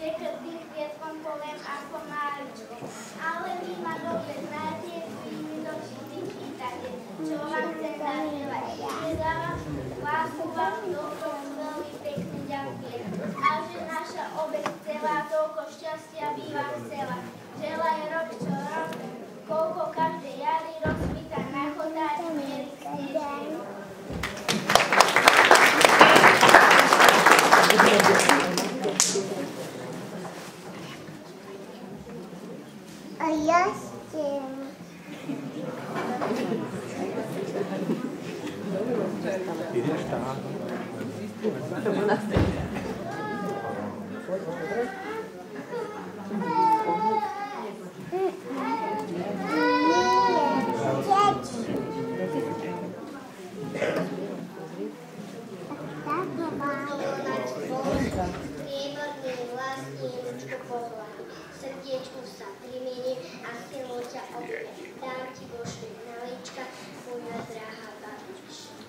Pekr tých viac vám poviem ako máličko. Ale vy ma dobre znáte, vy mi do vyčítate, čo vám chcem naspievať. Za vašu lásku, vašu dobrotu veľmi pekne ďakujem. A že naša obec celá toľko šťastia by vám chcela. Želaj rok čo rok, koľko každej jary rozkvita na chodári miery sneží. A ja chcem. Ideš tam. Srdiečku sa primienim a silou ťa objem. Dám ti Božie malička, moja drahá babička.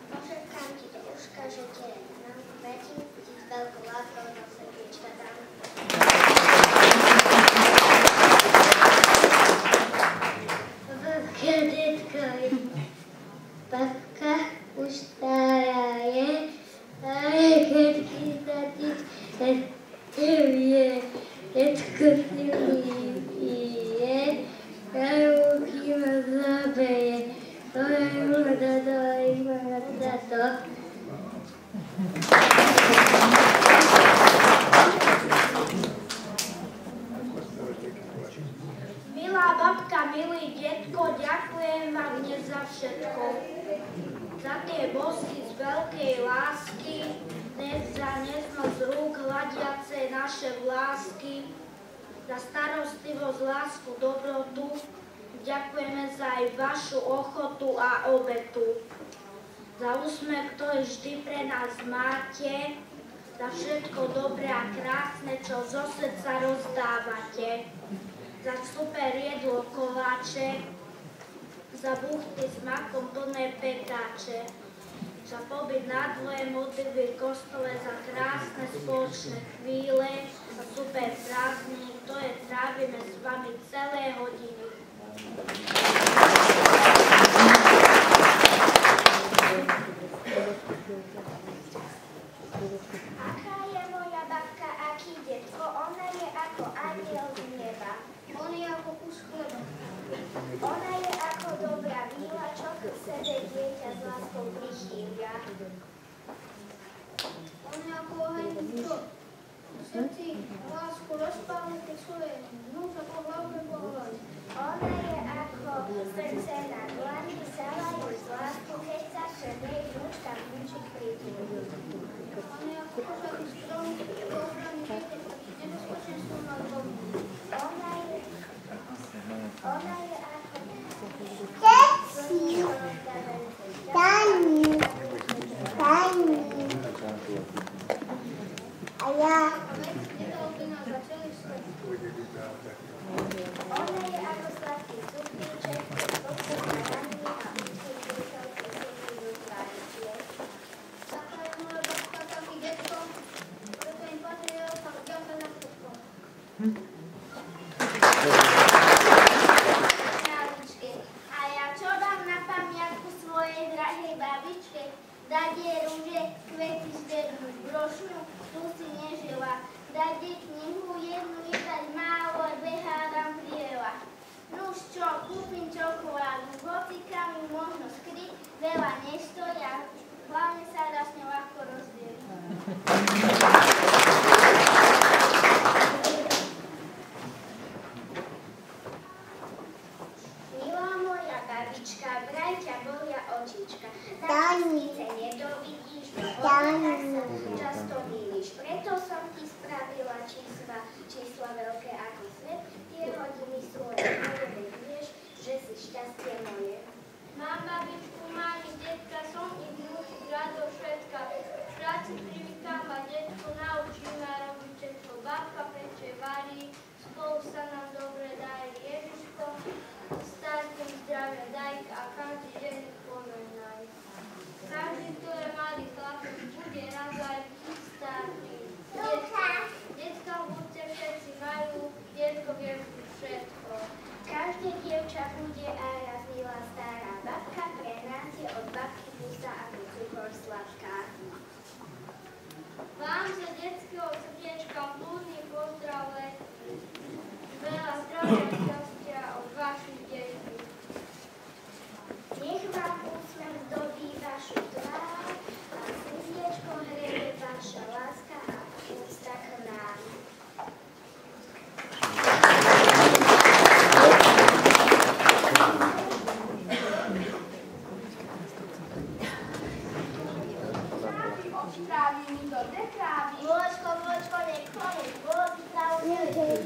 Pošepkám ti do uška, že te nám vetím, ti s veľkou láskou do srdiečka dám. Babka, detko, babka už stará je, a je ketky zatiť, je, detko si mi pije, a ruky ma zabeje, Milá babka, milý detko, ďakujem vám dnes za všetko. Za tie bosky z veľkej lásky, za neznosť rúk hladiace naše vlásky, za starostlivosť, lásku, dobrotu, ďakujeme za aj vašu ochotu a obetu. Za úsmev, ktorý vždy pre nás máte, za všetko dobré a krásne, čo zo srdca rozdávate, za super jedlo koláče, za buchty s makom plné pekáče, za pobyt na dvoje modlitby v kostole, za krásne spoločné chvíle, za super prázdniny, ktoré trávime s vami celé hodiny. Aká je moja babka, aký detko, ona je ako anjel z neba. On je ako kus chleba. Ona je ako dobrá víla, čo k sebe dieťa s láskou prichýlia. On je ako oheň, čo v srdci lásku rozpáli, keď svoje vnútra po hlavne pohovarí. Ona je ako srdce na dlani, zalajú z lásku, keď sa šedej vnúčka vnúčik pritúli. On je ako požadný strom, ktorý ochrání vietor proti nebezpečenstvom na dvoru. Ona je ako Dani. A ja. Ona je ako sladký cukríček, podsúvaný a účinky celky srdci do tváričie. Taká je moja babka, taký detko, preto im patrí veľká vďaka za všetko. Králičke, a ja čo dám na pamiatku svojej drahej babičke? Dať jej rúže, kvety, zvednúť brošňu, tu si nežila. Dať jej knihu, jednu jedať málo, behádam priela. Nuž čo, kúpim čokoládu, hocika mi možno skryť, veľa nestojí a hlavne sa dá s ňou ľahko rozdeliť. Milá moja babička, vraj ťa bolia očička. Síce nedovidíš, no očiach sa často mýliš. Preto som ti spravila čísla veľké ako svet. Tie hodiny svoje moje, vieš, že si šťastie moje. Mám babičku, mám i detka, som i vnúčik, rado všetka. V práci privítam a detko naučí ma robiť všetko. Babka peče, varí, spolu sa nám dobre darí. Ježiško, starým zdravie daj a každý deň pomenaj. Každý, kto je malý chlapec, bude raz aj starý. Vôčko, nech chodí, vôzy sa uvedia.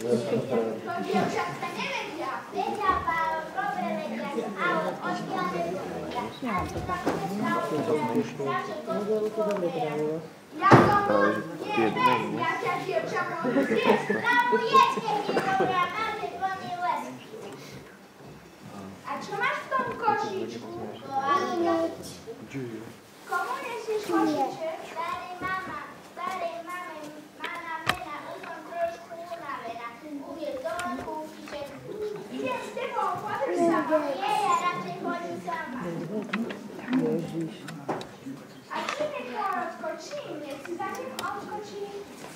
To dievčatka nevedia. Vedia, Pálo, dobre vedia, ale odkiaľ nevedia. Ani tam nestravujú, naše kostičkové. Ja tomu neviem, ja ťa dievčatka zvieš, stravujete, nedobrá, máte plný les. A čo máš v tom košičku? Komu nesieš košiček? Starej mame má na mena, už som trošku unavená. Uviez dole kúpiček. Idem s tebou, podrž sa ma. Nie, ja radšej chodím sama. A čím je to odskočím? Nech si za tým odskočím.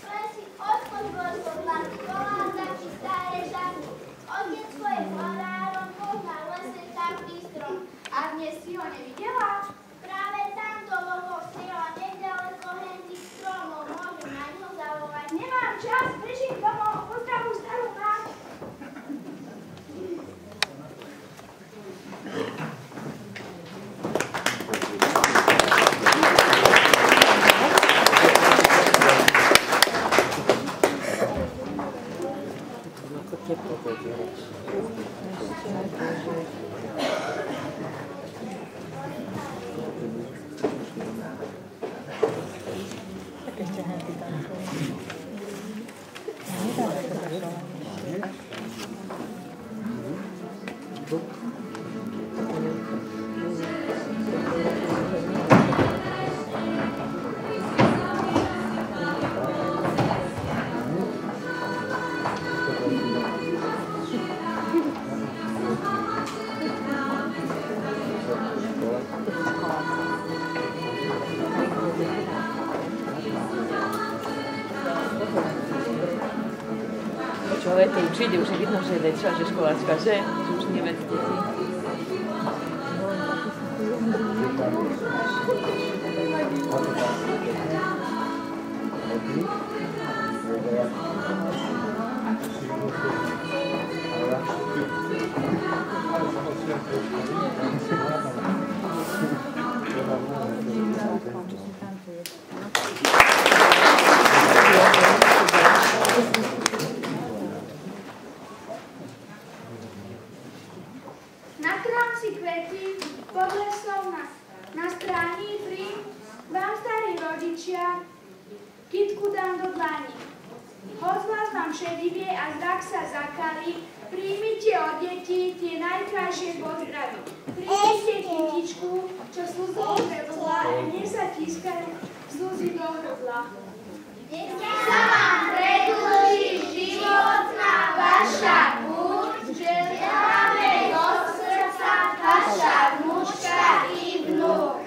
Len si odskoč, Božko, hlavy, koláza či staré žaby. Otecko je vodárom, pozná v lese každý strom. A dnes si ho nevidela? Práve tamto lovo strieľa nedaleko hentých stromov. Môžem na ňo zavolať. Nemám čas, bežím domov, pozdravú starú mámu. Ale to už ide, už je vidno, že je väčšia, že školáčka, že už nie medzi deti. Nakrám si kvety podľa slovna. Na stráni pri vám starí rodičia kytku dám do dlani. Hoď vás vám šedivie a zrak sa zakali, príjmite od detí tie najkrajšie pozdravy. Príjmite kytičku, čo slzou prevzla, nech sa tiskajú slzy do hrdla. Nech sa vám predĺží životná vaša púť, že dáme do srdca vaša vnúčka i vnúk.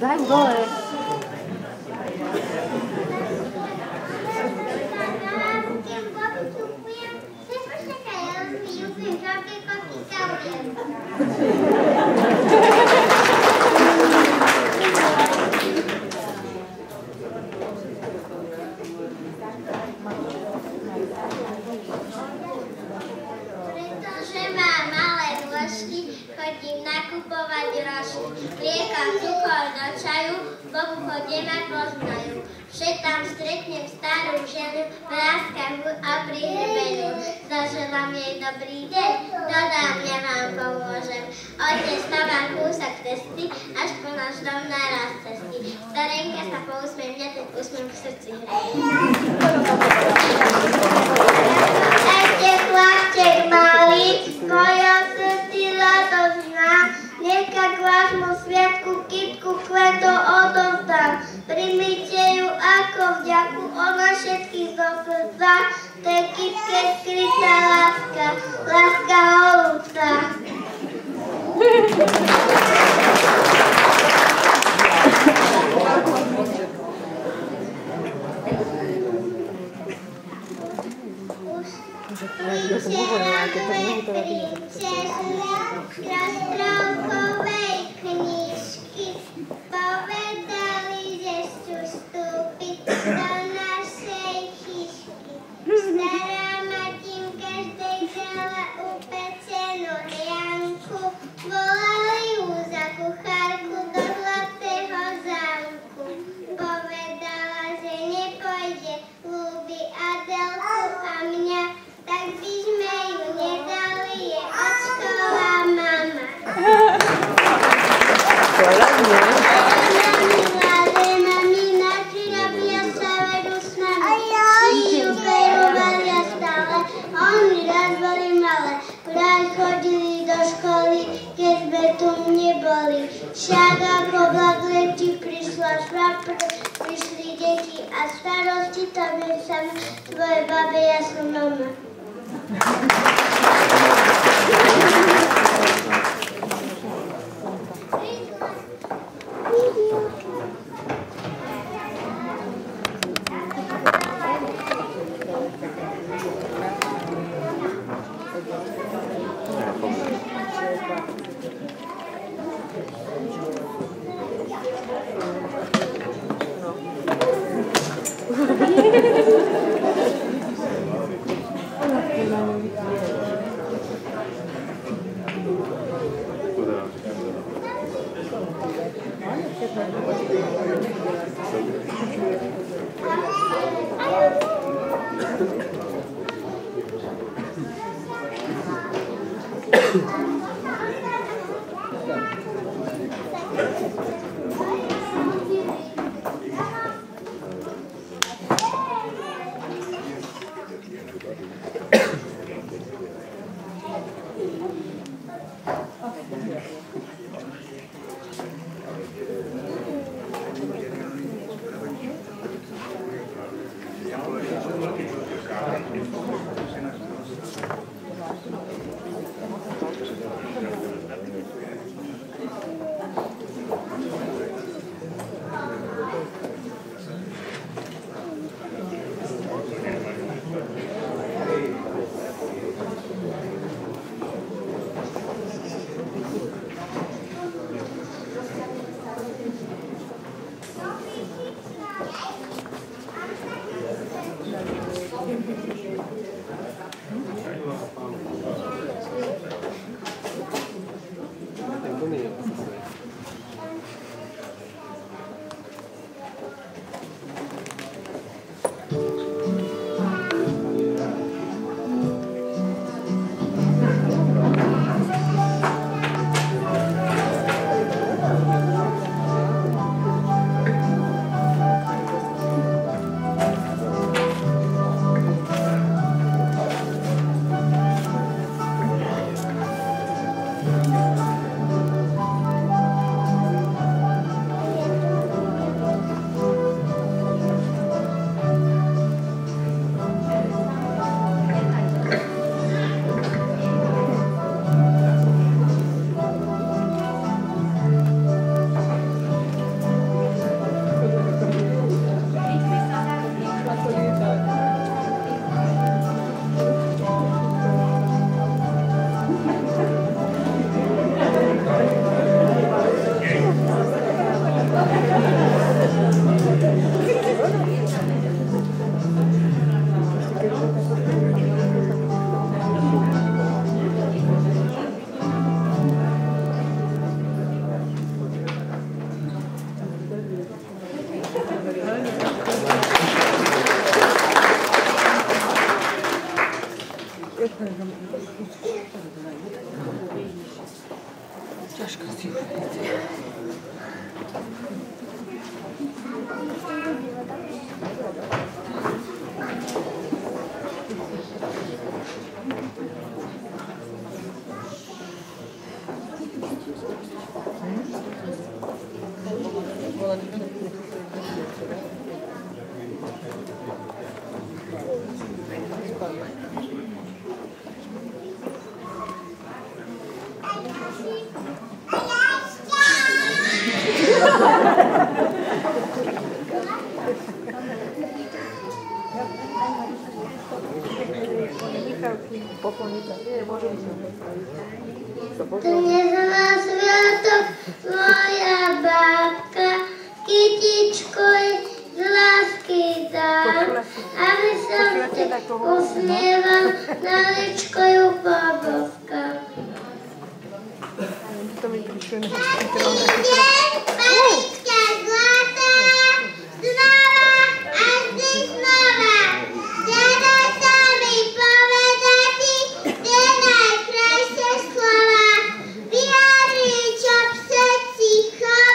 Daj dole. Pretože mám malé nôžky, chodím nakupovať rožky. Mlieka, cukor do čaju, Bohu chodím a poznajú. Že tam stretnem starú ženu, láskavú a prihrebenú. Zaželám jej dobrý deň, dodám, ja vám pomôžem. Otec stávam kúsok cesty, až po náš dom naraz cesty. Starenka sa pousmie, mňa ten úsmev v srdci hreje. Ešte chlapček malý, mojo srdci radosť zná, nechá k vášmu sviatku kytku kvetov odovzdám. Primite ju ako vďaku, ona všetkých zo srdca, v tej kytke skrytá láska, láska holúca. Však ako vlak letí, prišla švapr, prišli deti a starosti, tam je sama svoje babe, ja som mama. Dnes na sviatok moja babka kytičko z lásky dám, aby som ti usmieval, na ličko ju pobovkám. Malička zlatá, znova a vždy znova, dedo sa mi povedati, tie najkrajšie slova, vyjadri, čo v srdci chodí.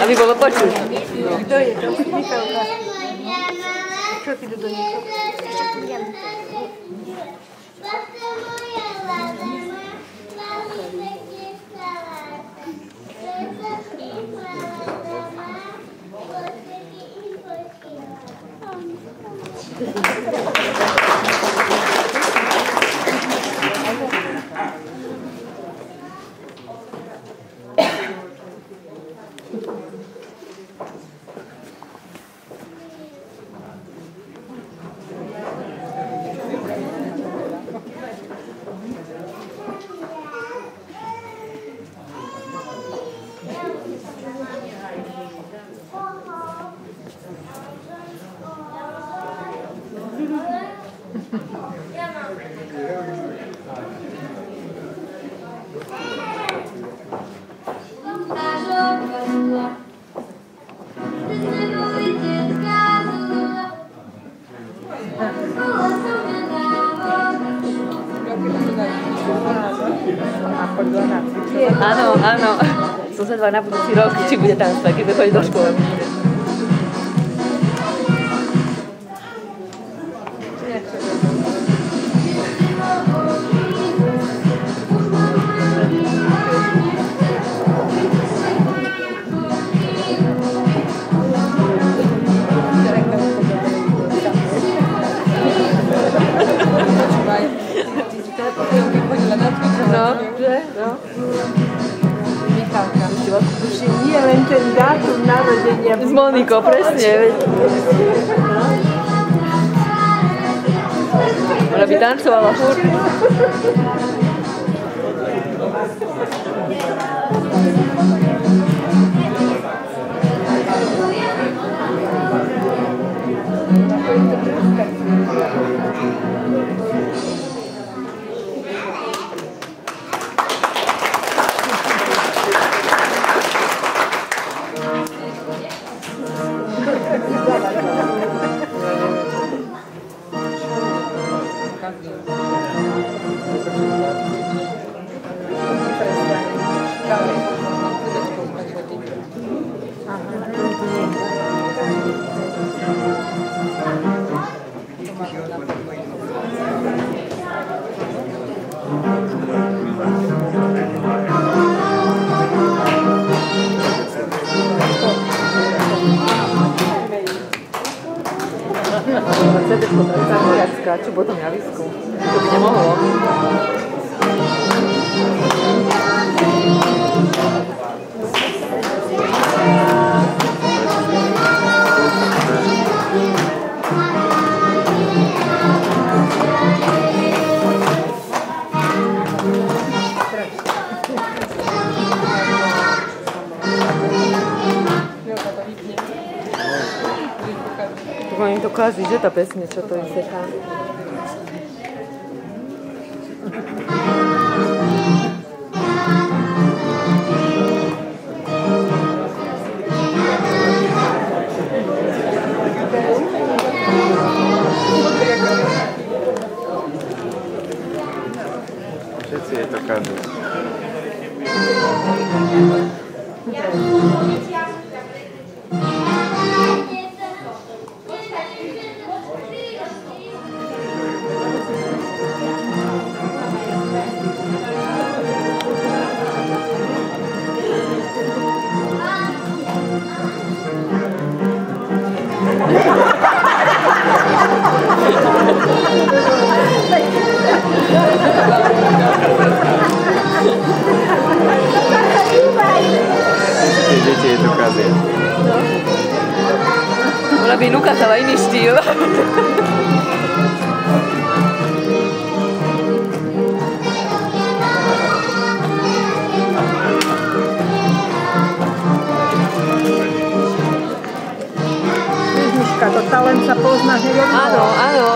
aby bolo počuť. Kto je to? Michalka. Čo ty do niečo? Áno, áno. Som sa na budúci rok, či bude tam spať, keď bude chodiť do školy. Už nie len ten dátum narodenia. S Monikou, presne. Ona by tancovala furt. Skáču potom javisku. To by nemohlo. Tak oni to kazí, že tá pesnička to im seká. Všetci je to kazí. Deti je to kazí. Ona by ukázala iný štýl. To talent sa pozná hneď od toho. Áno, áno.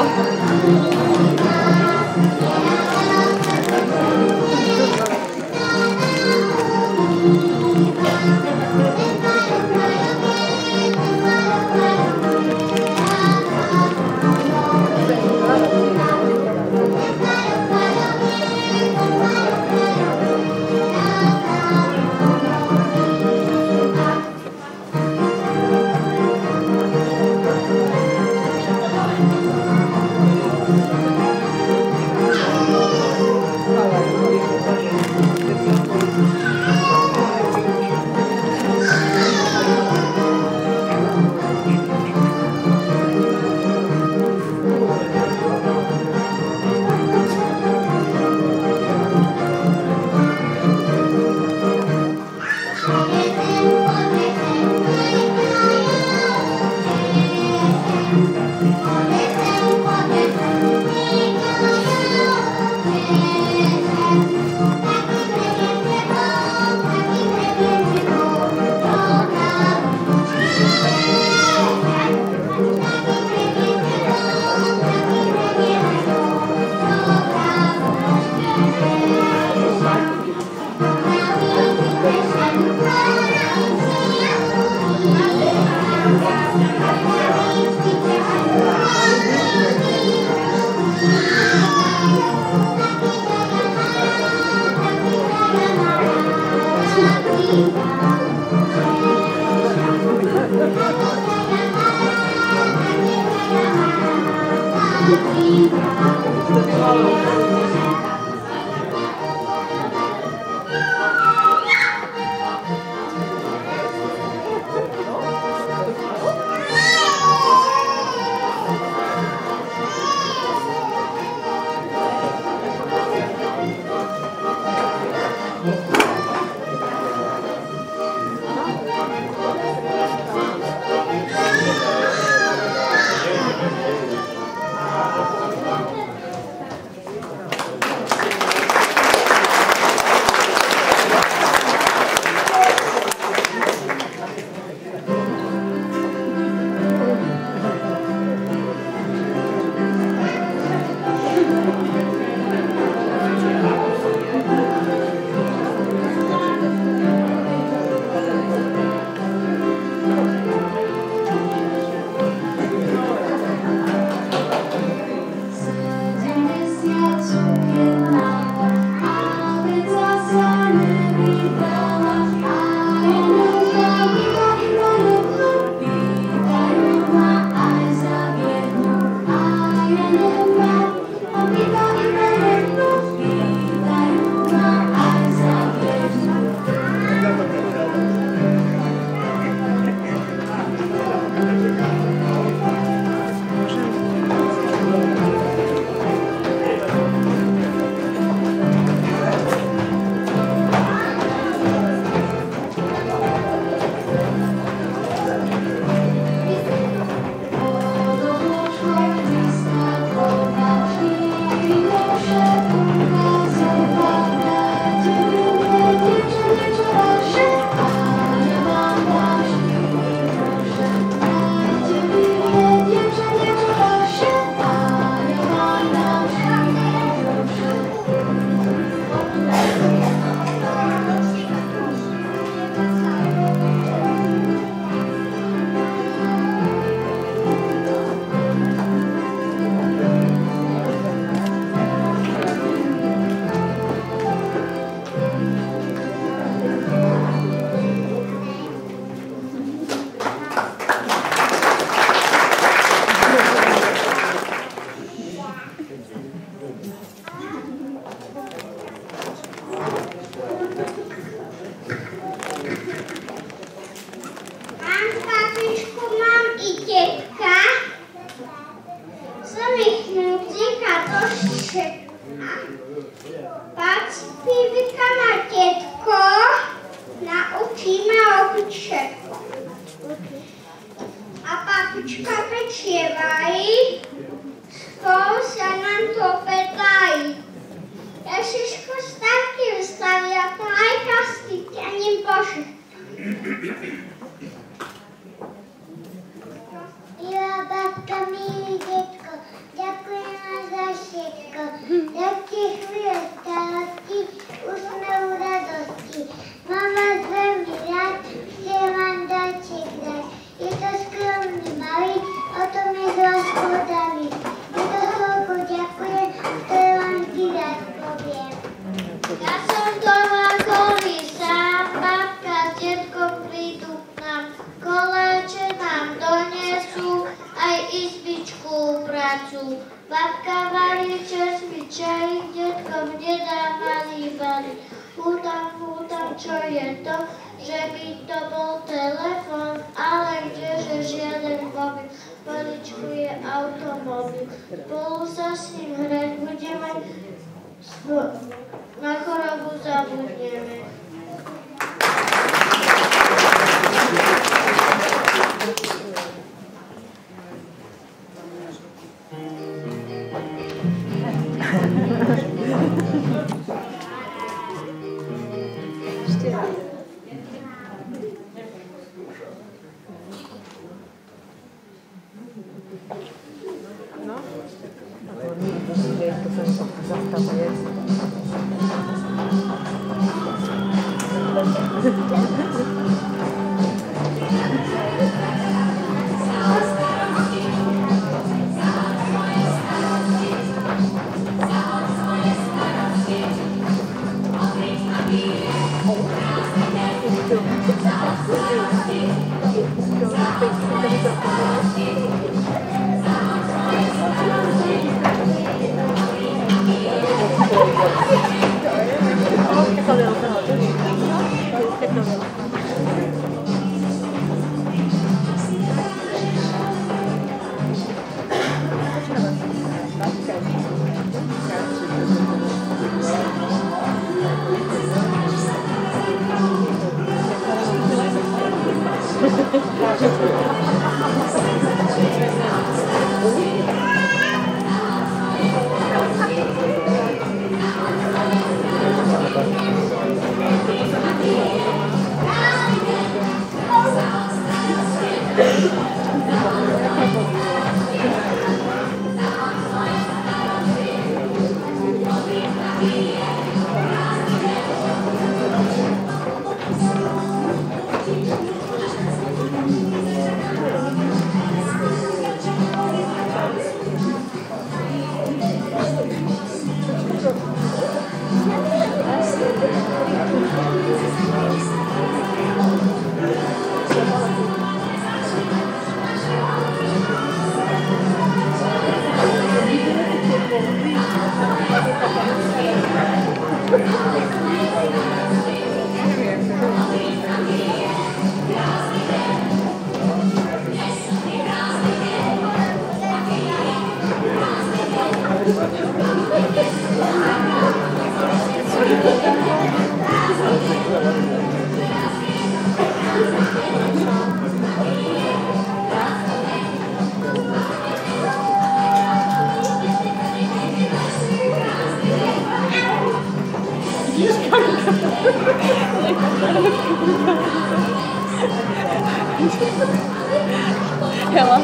Hela,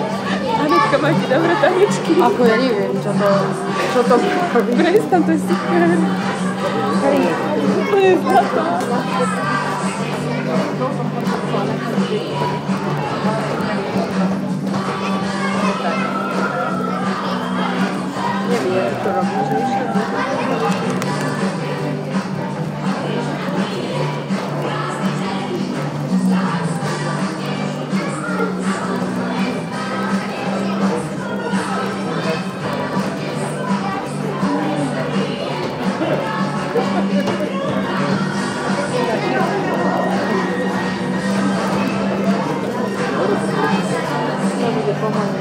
Anetka, máte dobré tanečky. Ako ja neviem, čo to robí. Prestan, to je super. To je zlato. Neviem, čo to robí, že ešte. Pomaly.